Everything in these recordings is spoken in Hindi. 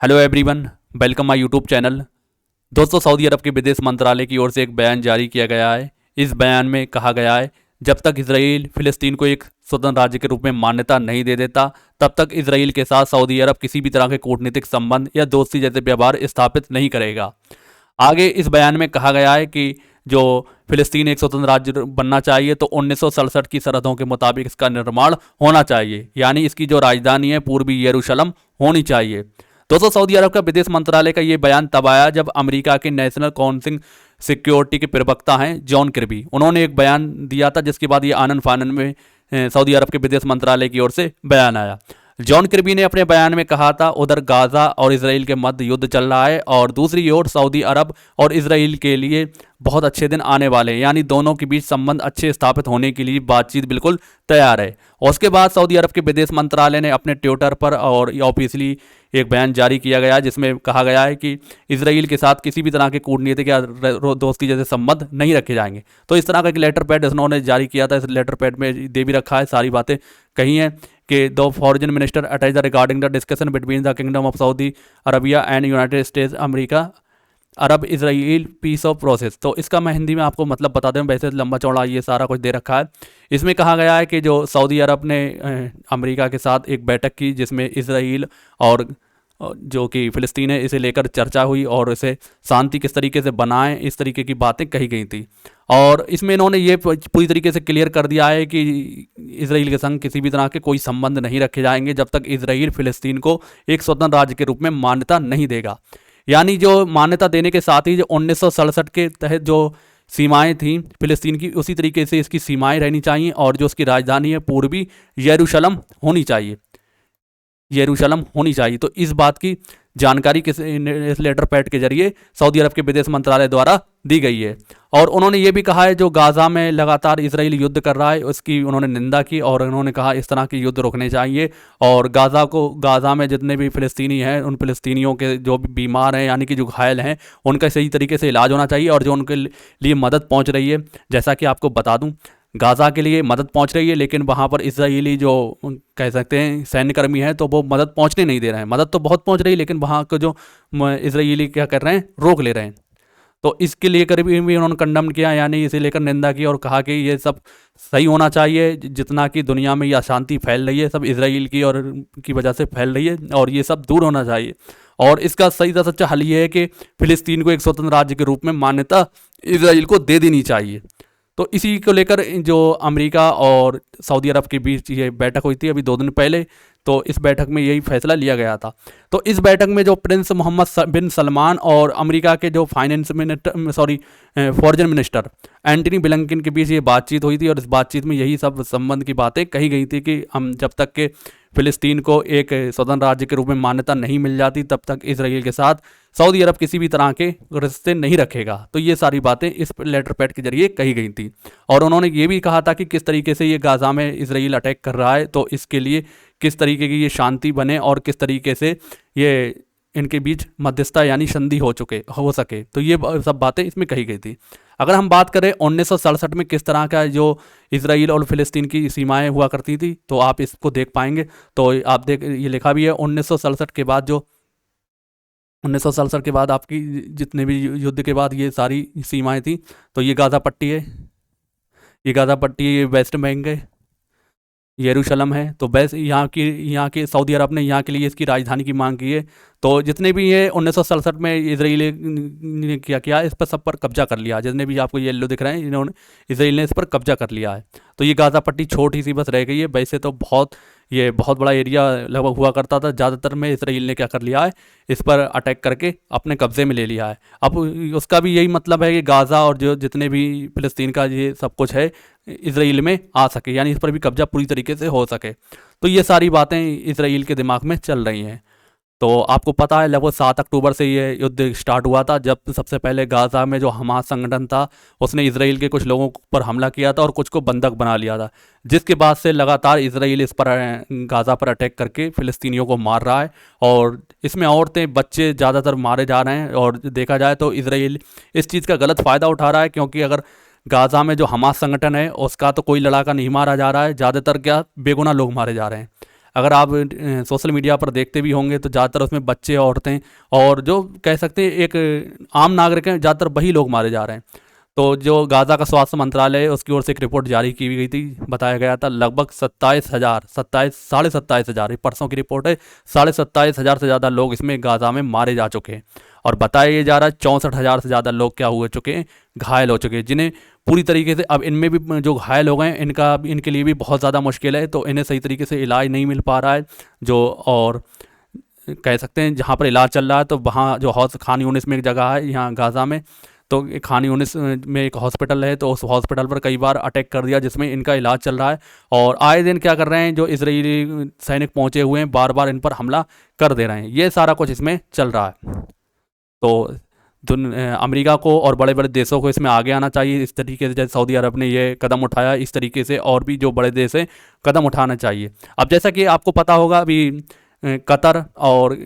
Hello everyone, welcome my YouTube channel. दोस्तों, सऊदी अरब के विदेश मंत्रालय की ओर से एक बयान जारी किया गया है। इस बयान में कहा गया है, जब तक इजराइल फिलिस्तीन को एक स्वतंत्र राज्य के रूप में मान्यता नहीं दे देता, तब तक इजराइल के साथ सऊदी अरब किसी भी तरह के कूटनीतिक संबंध या दोस्ती जैसे व्यवहार स्थापित नहीं करेगा। आगे इस बयान में कहा गया है कि जो फिलिस्तीन एक स्वतंत्र राज्य बनना चाहिए तो 1967 की सरहदों के मुताबिक इसका निर्माण होना चाहिए, यानी इसकी जो राजधानी है पूर्वी यरूशलेम होनी चाहिए। दोस्तों, सऊदी अरब का विदेश मंत्रालय का ये बयान तब आया जब अमेरिका के नेशनल काउंसिल सिक्योरिटी के प्रवक्ता हैं जॉन किर्बी, उन्होंने एक बयान दिया था, जिसके बाद ये आनन फानन में सऊदी अरब के विदेश मंत्रालय की ओर से बयान आया। जॉन किर्बी ने अपने बयान में कहा था, उधर गाजा और इसराइल के मध्य युद्ध चल रहा है और दूसरी ओर सऊदी अरब और इसराइल के लिए बहुत अच्छे दिन आने वाले हैं, यानी दोनों के बीच संबंध अच्छे स्थापित होने के लिए बातचीत बिल्कुल तैयार है। और उसके बाद सऊदी अरब के विदेश मंत्रालय ने अपने ट्विटर पर और ऑफिशियली एक बयान जारी किया गया है, जिसमें कहा गया है कि इसराइल के साथ किसी भी तरह के कूटनीतिक या दोस्ती जैसे संबंध नहीं रखे जाएंगे। तो इस तरह का एक लेटर पैड उन्होंने जारी किया था। इस लेटर पैड में दे भी रखा है, सारी बातें कही हैं कि the foreign minister attach the regarding the discussion between the kingdom of Saudi Arabia and United States America Arab Israel peace of process. तो इसका मैं हिंदी में आपको मतलब बता दें, वैसे लंबा चौड़ा ये सारा कुछ दे रखा है। इसमें कहा गया है कि जो सऊदी अरब ने अमेरिका के साथ एक बैठक की, जिसमें इसराइल और जो कि फ़िलिस्तीन है इसे लेकर चर्चा हुई और इसे शांति किस तरीके से बनाएं, इस तरीके की बातें कही गई थी। और इसमें इन्होंने ये पूरी तरीके से क्लियर कर दिया है कि इसराइल के संग किसी भी तरह के कोई संबंध नहीं रखे जाएंगे जब तक इसराइल फ़िलिस्तीन को एक स्वतंत्र राज्य के रूप में मान्यता नहीं देगा। यानी जो मान्यता देने के साथ ही जो 1967 के तहत जो सीमाएं थीं फिलिस्तीन की, उसी तरीके से इसकी सीमाएं रहनी चाहिए और जो उसकी राजधानी है पूर्वी यरूशलेम होनी चाहिए, यरूशलेम होनी चाहिए। तो इस बात की जानकारी इस लेटर पैड के जरिए सऊदी अरब के विदेश मंत्रालय द्वारा दी गई है। और उन्होंने ये भी कहा है, जो गाज़ा में लगातार इसराइल युद्ध कर रहा है उसकी उन्होंने निंदा की और उन्होंने कहा इस तरह के युद्ध रोकने चाहिए और गाज़ा में जितने भी फ़िलिस्तीनी हैं उन फ़िलिस्तीनियों के जो भी बीमार हैं, यानी कि जो घायल हैं, उनका सही तरीके से इलाज होना चाहिए और जो उनके लिए मदद पहुँच रही है, जैसा कि आपको बता दूँ गाज़ा के लिए मदद पहुंच रही है, लेकिन वहाँ पर इसराइली जो कह सकते हैं सैन्यकर्मी हैं तो वो मदद पहुंचने नहीं दे रहे हैं। मदद तो बहुत पहुंच रही है, लेकिन वहाँ के जो इसराइली क्या कर रहे हैं, रोक ले रहे हैं। तो इसके लिए करीब भी उन्होंने कंडम किया, यानी इसे लेकर निंदा की और कहा कि ये सब सही होना चाहिए। जितना कि दुनिया में ये अशांति फैल रही है सब इसराइल की और की वजह से फैल रही है और ये सब दूर होना चाहिए। और इसका सही सा सच्चा हल ये है कि फ़िलिस्तीन को एक स्वतंत्र राज्य के रूप में मान्यता इसराइल को दे देनी चाहिए। तो इसी को लेकर जो अमेरिका और सऊदी अरब के बीच ये बैठक हुई थी अभी 2 दिन पहले, तो इस बैठक में यही फैसला लिया गया था। तो इस बैठक में जो प्रिंस मोहम्मद बिन सलमान और अमेरिका के जो फॉरेन मिनिस्टर एंटनी ब्लिंकन के बीच ये बातचीत हुई थी और इस बातचीत में यही सब संबंध की बातें कही गई थी कि हम जब तक के फ़िलिस्तीन को एक स्वतंत्र राज्य के रूप में मान्यता नहीं मिल जाती तब तक इसराइल के साथ सऊदी अरब किसी भी तरह के रिश्ते नहीं रखेगा। तो ये सारी बातें इस लेटर पैड के जरिए कही गई थी और उन्होंने ये भी कहा था कि किस तरीके से ये गाज़ा में इसराइल अटैक कर रहा है, तो इसके लिए किस तरीके की ये शांति बने और किस तरीके से ये इनके बीच मध्यस्थता यानी संधि हो सके। तो ये सब बातें इसमें कही गई थी। अगर हम बात करें 1967 में किस तरह का जो इसराइल और फ़िलिस्तीन की सीमाएं हुआ करती थी, तो आप इसको देख पाएंगे। तो आप ये लिखा भी है 1967 के बाद, जो 1967 के बाद आपकी जितने भी युद्ध के बाद ये सारी सीमाएं थी। तो ये गाज़ा पट्टी है, ये गाज़ा पट्टी, ये वेस्ट बैंक है, यरूशलेम है। तो बस यहाँ के सऊदी अरब ने यहाँ के लिए इसकी राजधानी की मांग की है। तो जितने भी ये 1967 में इसराइली ने क्या किया, इस पर सब पर कब्जा कर लिया। जितने भी आपको येलो दिख रहे हैं, इन्होंने इसराइल ने इस पर कब्जा कर लिया है। तो ये गाज़ा पट्टी छोटी सी बस रह गई है। वैसे तो बहुत बड़ा एरिया लगभग हुआ करता था। ज़्यादातर में इसराइल ने क्या कर लिया है, इस पर अटैक करके अपने कब्ज़े में ले लिया है। अब उसका भी यही मतलब है कि गाज़ा और जो जितने भी फ़िलिस्तीन का ये सब कुछ है इसराइल में आ सके, यानी इस पर भी कब्जा पूरी तरीके से हो सके। तो ये सारी बातें इसराइल के दिमाग में चल रही हैं। तो आपको पता है लगभग 7 अक्टूबर से ये युद्ध स्टार्ट हुआ था, जब सबसे पहले गाज़ा में जो हमास संगठन था उसने इसराइल के कुछ लोगों पर हमला किया था और कुछ को बंधक बना लिया था, जिसके बाद से लगातार इसराइल इस पर गाज़ा पर अटैक करके फ़िलिस्तीनियों को मार रहा है और इसमें औरतें बच्चे ज़्यादातर मारे जा रहे हैं। और देखा जाए तो इसराइल इस चीज़ का गलत फ़ायदा उठा रहा है, क्योंकि अगर गाज़ा में जो हमास संगठन है उसका तो कोई लड़ाका नहीं मारा जा रहा है, ज़्यादातर क्या बेगुनाह लोग मारे जा रहे हैं। अगर आप सोशल मीडिया पर देखते भी होंगे तो ज़्यादातर उसमें बच्चे, औरतें और जो कह सकते हैं एक आम नागरिक हैं, ज़्यादातर वही लोग मारे जा रहे हैं। तो जो गाज़ा का स्वास्थ्य मंत्रालय है उसकी ओर से एक रिपोर्ट जारी की गई थी, बताया गया था लगभग 27,000 ये परसों की रिपोर्ट है, 27,500 से ज़्यादा लोग इसमें गाज़ा में मारे जा चुके हैं। और बताया ये जा रहा है 64,000 से ज़्यादा लोग क्या हुए चुके हैं, घायल हो चुके हैं, जिन्हें पूरी तरीके से अब इनमें भी जो घायल हो गए हैं इनके लिए भी बहुत ज़्यादा मुश्किल है। तो इन्हें सही तरीके से इलाज नहीं मिल पा रहा है, जो और कह सकते हैं जहाँ पर इलाज चल रहा है तो वहाँ जो खान यूनिस में एक जगह है यहाँ गाज़ा में, तो खान यूनिस में एक हॉस्पिटल है, तो उस हॉस्पिटल पर कई बार अटैक कर दिया जिसमें इनका इलाज चल रहा है। और आए दिन क्या कर रहे हैं, जो इजरायली सैनिक पहुंचे हुए हैं बार बार इन पर हमला कर दे रहे हैं। ये सारा कुछ इसमें चल रहा है। तो अमेरिका को और बड़े बड़े देशों को इसमें आगे आना चाहिए। इस तरीके से जैसे सऊदी अरब ने ये कदम उठाया, इस तरीके से और भी जो बड़े देश हैं कदम उठाना चाहिए। अब जैसा कि आपको पता होगा अभी कतर और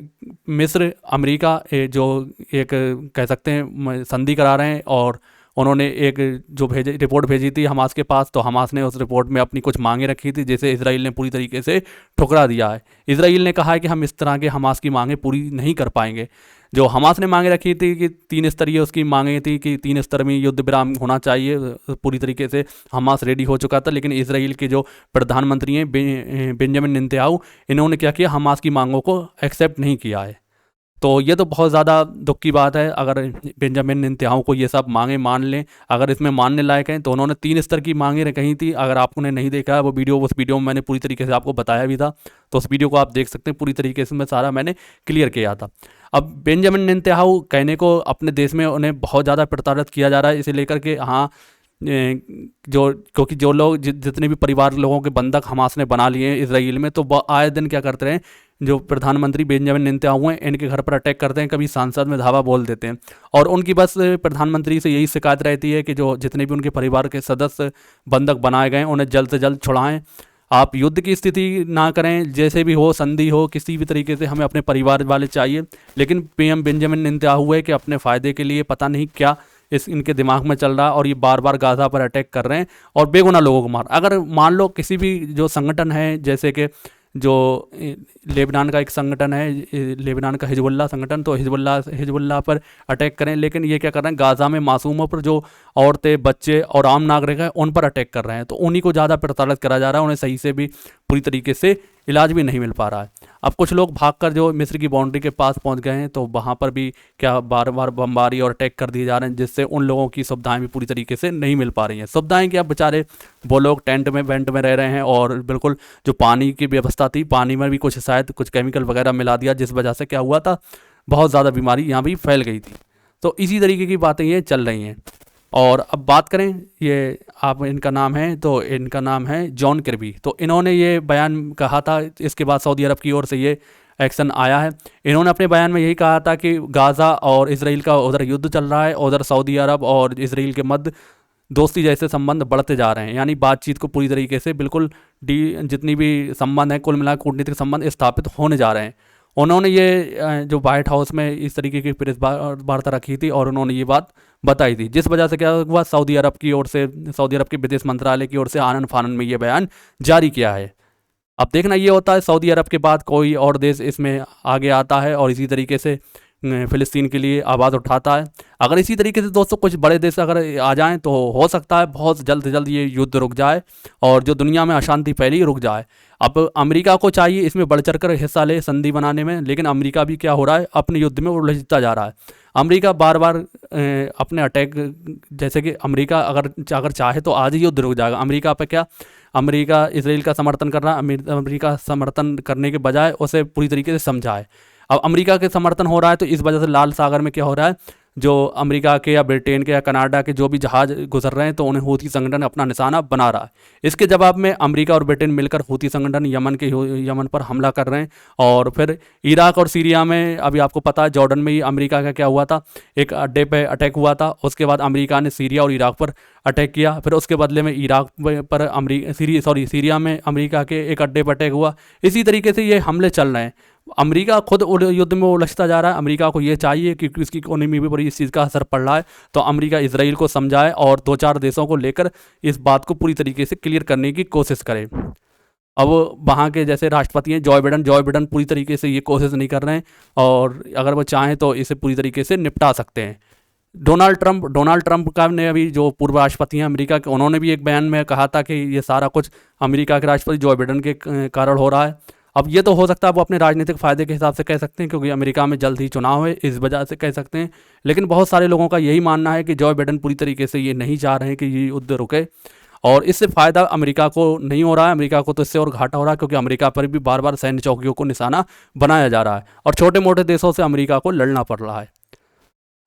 मिस्र अमेरिका जो एक कह सकते हैं संधि करा रहे हैं, और उन्होंने एक जो रिपोर्ट भेजी थी हमास के पास, तो हमास ने उस रिपोर्ट में अपनी कुछ मांगे रखी थी जिसे इजराइल ने पूरी तरीके से ठुकरा दिया है। इजराइल ने कहा है कि हम इस तरह के हमास की मांगे पूरी नहीं कर पाएंगे। जो हमास ने मांगे रखी थी कि 3 स्तरीय उसकी मांगे थी कि 3 स्तर में युद्ध विराम होना चाहिए, पूरी तरीके से हमास रेडी हो चुका था। लेकिन इजराइल के जो प्रधानमंत्री हैं बेंजामिन नेतन्याहू, इन्होंने क्या किया, हमास की मांगों को एक्सेप्ट नहीं किया है। तो ये तो बहुत ज़्यादा दुख की बात है। अगर बेंजामिन नेतन्याहू को ये सब मांगे मान लें, अगर इसमें मानने लायक हैं, तो उन्होंने 3 स्तर की मांगे कही थी। अगर आपने नहीं देखा है वो वीडियो, उस वीडियो में मैंने पूरी तरीके से आपको बताया भी था, तो उस वीडियो को आप देख सकते हैं। पूरी तरीके से मैं सारा मैंने क्लियर किया था। अब बेंजामिन नेतन्याहू कहने को अपने देश में उन्हें बहुत ज़्यादा प्रताड़ित किया जा रहा है, इसे लेकर के हाँ जो क्योंकि जो लोग जितने भी परिवार लोगों के बंधक हमास ने बना लिए हैं इसराइल में, तो वह आए दिन क्या करते हैं, जो प्रधानमंत्री बेंजामिन नेतन्याहू हैं इनके घर पर अटैक करते हैं, कभी सांसद में धावा बोल देते हैं। और उनकी बस प्रधानमंत्री से यही शिकायत रहती है कि जो जितने भी उनके परिवार के सदस्य बंधक बनाए गए उन्हें जल्द से जल्द छुड़ाएं। आप युद्ध की स्थिति ना करें, जैसे भी हो, संधि हो, किसी भी तरीके से हमें अपने परिवार वाले चाहिए। लेकिन पीएम बेंजामिन नेतन्याहू है कि अपने फ़ायदे के लिए पता नहीं क्या इनके दिमाग में चल रहा है, और ये बार बार गाज़ा पर अटैक कर रहे हैं और बेगुनाह लोगों को मार। अगर मान लो किसी भी जो संगठन है, जैसे कि जो लेबनान का एक संगठन है, लेबनान का हिजबुल्लाह संगठन, तो हिजबुल्लाह पर अटैक करें, लेकिन ये क्या कर रहे हैं, गाज़ा में मासूमों पर, जो औरतें, बच्चे और आम नागरिक हैं उन पर अटैक कर रहे हैं। तो उन्हीं को ज़्यादा प्रताड़ित करा जा रहा है, उन्हें सही से भी पूरी तरीके से इलाज भी नहीं मिल पा रहा है। अब कुछ लोग भागकर जो मिस्र की बाउंड्री के पास पहुंच गए हैं, तो वहाँ पर भी क्या बार बार बमबारी और अटैक कर दिए जा रहे हैं, जिससे उन लोगों की सुविधाएं भी पूरी तरीके से नहीं मिल पा रही हैं। सुविधाएं क्या, बेचारे वो लोग टेंट में रह रहे हैं, और बिल्कुल जो पानी की व्यवस्था थी, पानी में भी कुछ शायद कुछ केमिकल वगैरह मिला दिया, जिस वजह से क्या हुआ था, बहुत ज़्यादा बीमारी यहाँ भी फैल गई थी। तो इसी तरीके की बातें ये चल रही हैं। और अब बात करें, ये आप इनका नाम है, तो इनका नाम है जॉन किर्बी। तो इन्होंने ये बयान कहा था, इसके बाद सऊदी अरब की ओर से ये एक्शन आया है। इन्होंने अपने बयान में यही कहा था कि गाज़ा और इसराइल का उधर युद्ध चल रहा है, उधर सऊदी अरब और इसराइल के मध्य दोस्ती जैसे संबंध बढ़ते जा रहे हैं, यानी बातचीत को पूरी तरीके से बिल्कुल जितनी भी संबंध है, कुल मिलाकर कूटनीतिक संबंध स्थापित होने जा रहे हैं। उन्होंने ये जो वाइट हाउस में इस तरीके की प्रेस वार्ता रखी थी, और उन्होंने ये बात बताई थी, जिस वजह से क्या हुआ, सऊदी अरब की ओर से, सऊदी अरब के विदेश मंत्रालय की ओर से आनन फानन में ये बयान जारी किया है। अब देखना ये होता है सऊदी अरब के बाद कोई और देश इसमें आगे आता है और इसी तरीके से फ़िलिस्तीन के लिए आवाज़ उठाता है। अगर इसी तरीके से दोस्तों कुछ बड़े देश अगर आ जाएं, तो हो सकता है बहुत जल्द से जल्द ये युद्ध रुक जाए और जो दुनिया में अशांति फैली रुक जाए। अब अमेरिका को चाहिए इसमें बढ़ चढ़ कर हिस्सा ले संधि बनाने में, लेकिन अमेरिका भी क्या हो रहा है, अपने युद्ध में उलझता जा रहा है। अमेरिका बार बार अपने अटैक, जैसे कि अमेरिका अगर चाहे तो आज ही युद्ध रुक जाएगा। अमेरिका पे क्या, अमेरिका इसराइल का समर्थन कर रहा है, अमेरिका समर्थन करने के बजाय उसे पूरी तरीके से समझाए। अब अमेरिका के समर्थन हो रहा है, तो इस वजह से लाल सागर में क्या हो रहा है, जो अमेरिका के या ब्रिटेन के या कनाडा के जो भी जहाज़ गुजर रहे हैं, तो उन्हें हूथी संगठन अपना निशाना बना रहा है। इसके जवाब में अमेरिका और ब्रिटेन मिलकर हूथी संगठन यमन पर हमला कर रहे हैं। और फिर इराक और सीरिया में, अभी आपको पता है जॉर्डन में ही अमेरिका का क्या हुआ था, एक अड्डे पे अटैक हुआ था। उसके बाद अमेरिका ने सीरिया और इराक पर अटैक किया, फिर उसके बदले में इराक पर सीरिया में अमेरिका के एक अड्डे पर अटैक हुआ। इसी तरीके से ये हमले चल रहे हैं। अमेरिका खुद युद्ध में उलझता जा रहा है। अमेरिका को ये चाहिए कि इसकी इकोनॉमी में बड़ी इस चीज़ का असर पड़ रहा है, तो अमेरिका इसराइल को समझाए और 2-4 देशों को लेकर इस बात को पूरी तरीके से क्लियर करने की कोशिश करे। अब वहाँ के जैसे राष्ट्रपति हैं जॉय बिडेन पूरी तरीके से ये कोशिश नहीं कर रहे हैं, और अगर वो चाहें तो इसे पूरी तरीके से निपटा सकते हैं। डोनाल्ड ट्रंप का ने अभी, जो पूर्व राष्ट्रपति हैं अमेरिका के, उन्होंने भी एक बयान में कहा था कि ये सारा कुछ अमेरिका के राष्ट्रपति जॉय बिडेन के कारण हो रहा है। अब ये तो हो सकता है वो अपने राजनीतिक फ़ायदे के हिसाब से कह सकते हैं, क्योंकि अमेरिका में जल्द ही चुनाव है, इस वजह से कह सकते हैं। लेकिन बहुत सारे लोगों का यही मानना है कि जॉय बिडेन पूरी तरीके से ये नहीं चाह रहे हैं कि ये युद्ध रुके, और इससे फ़ायदा अमेरिका को नहीं हो रहा है। अमेरिका को तो इससे और घाटा हो रहा है, क्योंकि अमेरिका पर भी बार बार सैन्य चौकियों को निशाना बनाया जा रहा है, और छोटे मोटे देशों से अमेरिका को लड़ना पड़ रहा है।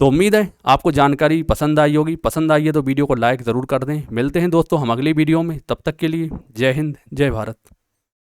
तो उम्मीद है आपको जानकारी पसंद आई होगी। पसंद आई है तो वीडियो को लाइक ज़रूर कर दें। मिलते हैं दोस्तों हम अगली वीडियो में, तब तक के लिए जय हिंद, जय भारत।